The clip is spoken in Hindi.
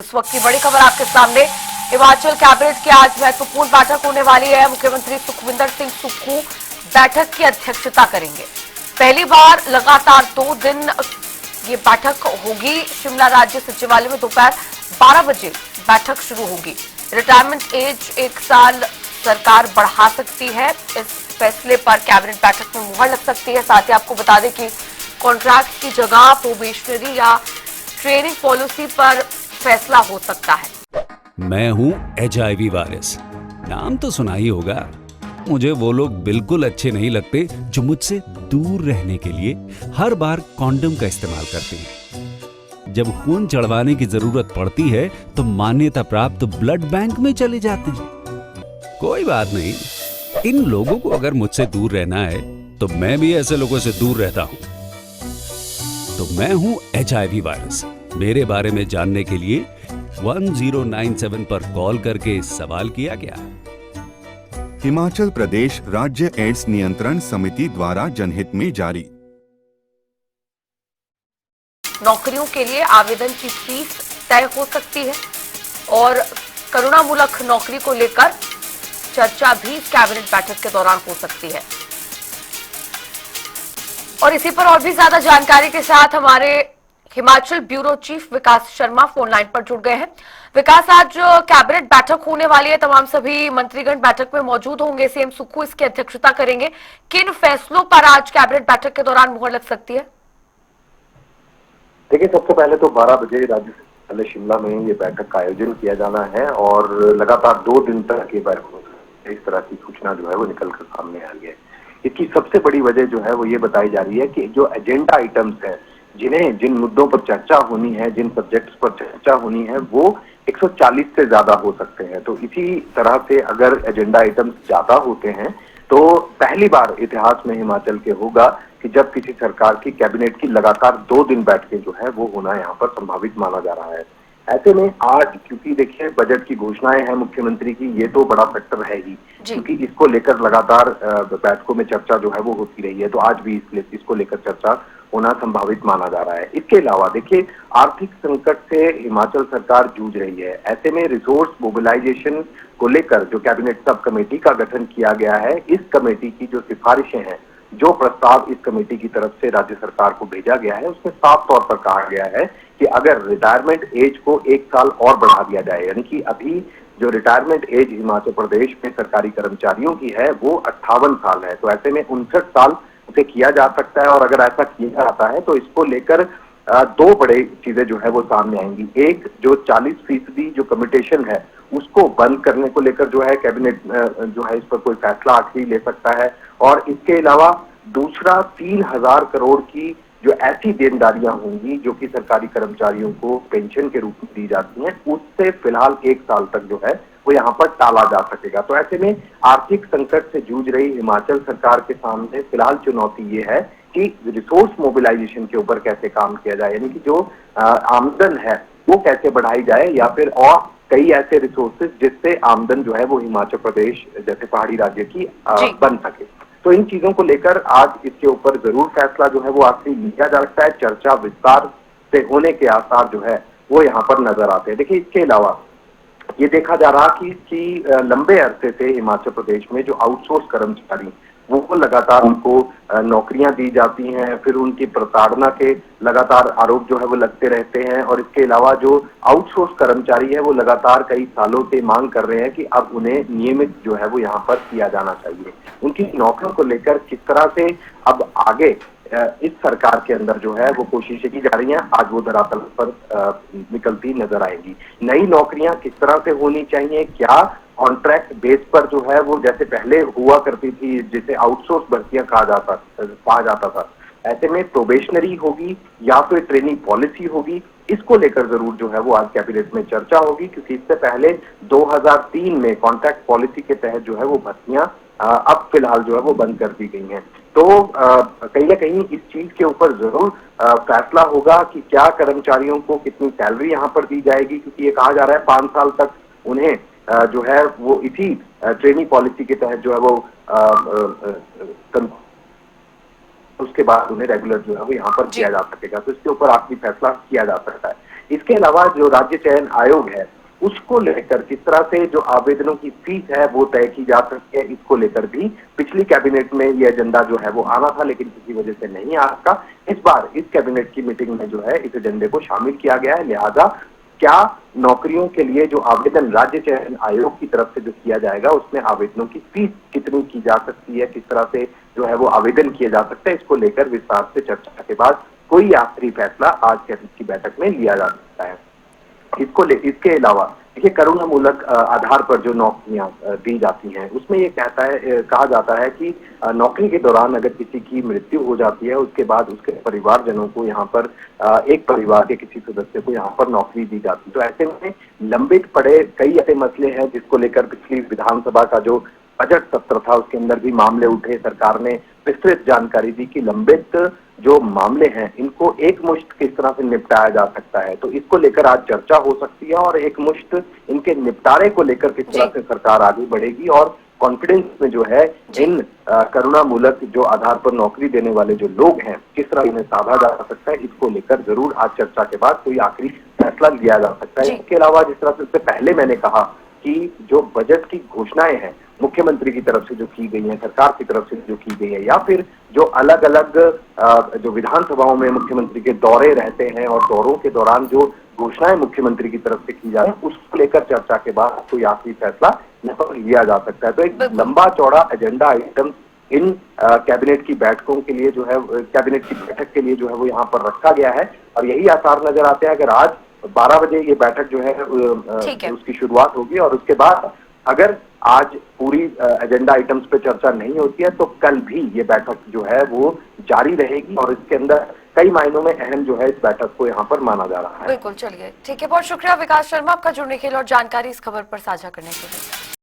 इस वक्त की बड़ी खबर आपके सामने। हिमाचल कैबिनेट की आज महत्वपूर्ण बैठक होने वाली है। मुख्यमंत्री सुखविंदर सिंह सुक्खू बैठक की अध्यक्षता करेंगे। पहली बार लगातार 2 दिन ये बैठक होगी। शिमला राज्य सचिवालय में दोपहर 12 बजे बैठक शुरू होगी। रिटायरमेंट एज 1 साल सरकार बढ़ा सकती है। इस फैसले पर कैबिनेट बैठक में मुहर लग सकती है। साथ ही आपको बता दें कि कॉन्ट्रैक्ट की जगह प्रोबेशनरी या ट्रेनिंग पॉलिसी पर फैसला हो सकता है। मैं हूं HIV वायरस, नाम तो सुना ही होगा। मुझे वो लोग बिल्कुल अच्छे नहीं लगते जो मुझसे दूर रहने के लिए हर बार कॉन्डम का इस्तेमाल करते हैं। जब खून चढ़वाने की जरूरत पड़ती है तो मान्यता प्राप्त ब्लड बैंक में चले जाते हैं। कोई बात नहीं, इन लोगों को अगर मुझसे दूर रहना है तो मैं भी ऐसे लोगों से दूर रहता हूं। तो मैं हूं HIV वायरस। मेरे बारे में जानने के लिए 1097 पर कॉल करके सवाल किया गया। हिमाचल प्रदेश राज्य एड्स नियंत्रण समिति द्वारा जनहित में जारी। नौकरियों के लिए आवेदन की फीस तय हो सकती है और करुणामूलक नौकरी को लेकर चर्चा भी कैबिनेट बैठक के दौरान हो सकती है। और इसी पर और भी ज्यादा जानकारी के साथ हमारे हिमाचल ब्यूरो चीफ विकास शर्मा फोन लाइन पर जुड़ गए हैं। विकास, आज कैबिनेट बैठक होने वाली है, तमाम सभी मंत्रीगण बैठक में मौजूद होंगे। सीएम सुक्खू इसकी अध्यक्षता करेंगे। किन फैसलों पर आज कैबिनेट बैठक के दौरान मुहर लग सकती है? देखिए, सबसे पहले तो 12 बजे राज्य सचिवालय शिमला में ये बैठक का आयोजन किया जाना है और लगातार 2 दिन तक ये बैठक, इस तरह की सूचना जो है वो निकल कर सामने आ रही है। इसकी सबसे बड़ी वजह जो है वो ये बताई जा रही है कि जो एजेंडा आइटम्स हैं, जिन मुद्दों पर चर्चा होनी है, जिन सब्जेक्ट्स पर चर्चा होनी है, वो 140 से ज्यादा हो सकते हैं। तो इसी तरह से अगर एजेंडा आइटम्स ज्यादा होते हैं तो पहली बार इतिहास में हिमाचल के होगा कि जब किसी सरकार की कैबिनेट की लगातार 2 दिन बैठकें जो है वो होना यहाँ पर संभावित माना जा रहा है। ऐसे में आज, क्योंकि देखिए बजट की घोषणाएं हैं मुख्यमंत्री की, ये तो बड़ा फैक्टर है ही, क्योंकि इसको लेकर लगातार बैठकों में चर्चा जो है वो होती रही है, तो आज भी इसको लेकर चर्चा होना संभावित माना जा रहा है। इसके अलावा देखिए, आर्थिक संकट से हिमाचल सरकार जूझ रही है। ऐसे में रिसोर्स मोबिलाइजेशन को लेकर जो कैबिनेट सब कमेटी का गठन किया गया है, इस कमेटी की जो सिफारिशें हैं, जो प्रस्ताव इस कमेटी की तरफ से राज्य सरकार को भेजा गया है, उसमें साफ तौर पर कहा गया है कि अगर रिटायरमेंट एज को 1 साल और बढ़ा दिया जाए, यानी कि अभी जो रिटायरमेंट एज हिमाचल प्रदेश में सरकारी कर्मचारियों की है वो 58 साल है, तो ऐसे में 59 साल उसे किया जा सकता है। और अगर ऐसा किया जाता है तो इसको लेकर 2 बड़े चीजें जो है वो सामने आएंगी। एक, जो 40% जो कम्यूटेशन है उसको बंद करने को लेकर जो है कैबिनेट जो है इस पर कोई फैसला आखिरी ले सकता है। और इसके अलावा दूसरा, 3000 करोड़ की जो ऐसी देनदारियां होंगी जो कि सरकारी कर्मचारियों को पेंशन के रूप में दी जाती हैं, उससे फिलहाल 1 साल तक जो है वो यहाँ पर टाला जा सकेगा। तो ऐसे में आर्थिक संकट से जूझ रही हिमाचल सरकार के सामने फिलहाल चुनौती ये है कि रिसोर्स मोबिलाइजेशन के ऊपर कैसे काम किया जाए, यानी कि जो आमदन है वो कैसे बढ़ाई जाए, या फिर और कई ऐसे रिसोर्सेज जिससे आमदन जो है वो हिमाचल प्रदेश जैसे पहाड़ी राज्य की बन सके। तो इन चीजों को लेकर आज इसके ऊपर जरूर फैसला जो है वो आखिरी लिया जा सकता है। चर्चा विस्तार से होने के आसार जो है वो यहाँ पर नजर आते हैं। देखिए, इसके अलावा ये देखा जा रहा कि लंबे अरसे से हिमाचल प्रदेश में जो आउटसोर्स कर्मचारी वो लगातार उनको नौकरियां दी जाती हैं, फिर उनकी प्रताड़ना के लगातार आरोप जो है वो लगते रहते हैं। और इसके अलावा जो आउटसोर्स कर्मचारी है वो लगातार कई सालों से मांग कर रहे हैं कि अब उन्हें नियमित जो है वो यहाँ पर किया जाना चाहिए। उनकी नौकरियों को लेकर किस तरह से अब आगे इस सरकार के अंदर जो है वो कोशिशें की जा रही हैं, आज वो धरातल पर निकलती नजर आएगी। नई नौकरियां किस तरह से होनी चाहिए, क्या कॉन्ट्रैक्ट बेस पर जो है वो जैसे पहले हुआ करती थी, जिसे आउटसोर्स भर्तियां कहा जाता था, ऐसे में प्रोबेशनरी होगी या फिर ट्रेनिंग पॉलिसी होगी, इसको लेकर जरूर जो है वो आज कैबिनेट में चर्चा होगी। क्योंकि इससे पहले 2003 में कॉन्ट्रैक्ट पॉलिसी के तहत जो है वो भर्तियां अब फिलहाल जो है वो बंद कर दी गई हैं। तो कहीं ना कहीं इस चीज के ऊपर जरूर फैसला होगा कि क्या कर्मचारियों को कितनी सैलरी यहाँ पर दी जाएगी, क्योंकि ये कहा जा रहा है 5 साल तक उन्हें जो है वो इसी ट्रेनिंग पॉलिसी के तहत जो है वो उसके बाद उन्हें रेगुलर जो है वो यहाँ पर किया जा सकेगा। तो इसके ऊपर आखिरी फैसला किया जा सकता है। इसके अलावा जो राज्य चयन आयोग है उसको लेकर किस तरह से जो आवेदनों की फीस है वो तय की जा सकती है, इसको लेकर भी पिछली कैबिनेट में ये एजेंडा जो है वो आना था, लेकिन किसी वजह से नहीं आ सका। इस बार इस कैबिनेट की मीटिंग में जो है इस एजेंडे को शामिल किया गया है। लिहाजा क्या नौकरियों के लिए जो आवेदन राज्य चयन आयोग की तरफ से जो किया जाएगा उसमें आवेदनों की फीस कितनी की जा सकती है, किस तरह से जो है वो आवेदन किए जा सकते हैं, इसको लेकर विस्तार से चर्चा के बाद कोई आखिरी फैसला आज कैबिनेट की बैठक में लिया जा सकता है। इसके अलावा देखिए, करुणामूलक आधार पर जो नौकरियां दी जाती हैं उसमें ये कहा जाता है कि नौकरी के दौरान अगर किसी की मृत्यु हो जाती है उसके बाद उसके परिवारजनों को यहाँ पर एक परिवार के किसी सदस्य को यहाँ पर नौकरी दी जाती है। तो ऐसे में लंबित पड़े कई ऐसे मसले हैं जिसको लेकर पिछली विधानसभा का जो बजट सत्र था उसके अंदर भी मामले उठे। सरकार ने विस्तृत जानकारी दी कि लंबित जो मामले हैं इनको एक मुश्त किस तरह से निपटाया जा सकता है, तो इसको लेकर आज चर्चा हो सकती है और एक मुश्त इनके निपटारे को लेकर किस तरह से सरकार आगे बढ़ेगी और कॉन्फिडेंस में जो है इन करुणामूलक जो आधार पर नौकरी देने वाले जो लोग हैं किस तरह इन्हें साधा जा सकता है, इसको लेकर जरूर आज चर्चा के बाद कोई आखिरी फैसला लिया जा सकता है। इसके अलावा जिस तरह से इससे पहले मैंने कहा कि जो बजट की घोषणाएं हैं मुख्यमंत्री की तरफ से जो की गई है, सरकार की तरफ से जो की गई है, या फिर जो अलग अलग जो विधानसभाओं में मुख्यमंत्री के दौरे रहते हैं और दौरों के दौरान जो घोषणाएं मुख्यमंत्री की तरफ से की जा रही है उसको लेकर चर्चा के बाद कोई आखिरी फैसला यहाँ पर लिया जा सकता है। तो एक लंबा चौड़ा एजेंडा आइटम इन कैबिनेट की बैठकों के लिए जो है, कैबिनेट की बैठक के लिए जो है वो यहाँ पर रखा गया है और यही आसार नजर आते हैं। अगर आज 12 बजे ये बैठक जो है उसकी शुरुआत होगी और उसके बाद अगर आज पूरी एजेंडा आइटम्स पे चर्चा नहीं होती है तो कल भी ये बैठक जो है वो जारी रहेगी और इसके अंदर कई मायनों में अहम जो है इस बैठक को यहाँ पर माना जा रहा है। बिल्कुल, चलिए ठीक है, बहुत शुक्रिया विकास शर्मा आपका जुड़ने के लिए और जानकारी इस खबर पर साझा करने के लिए।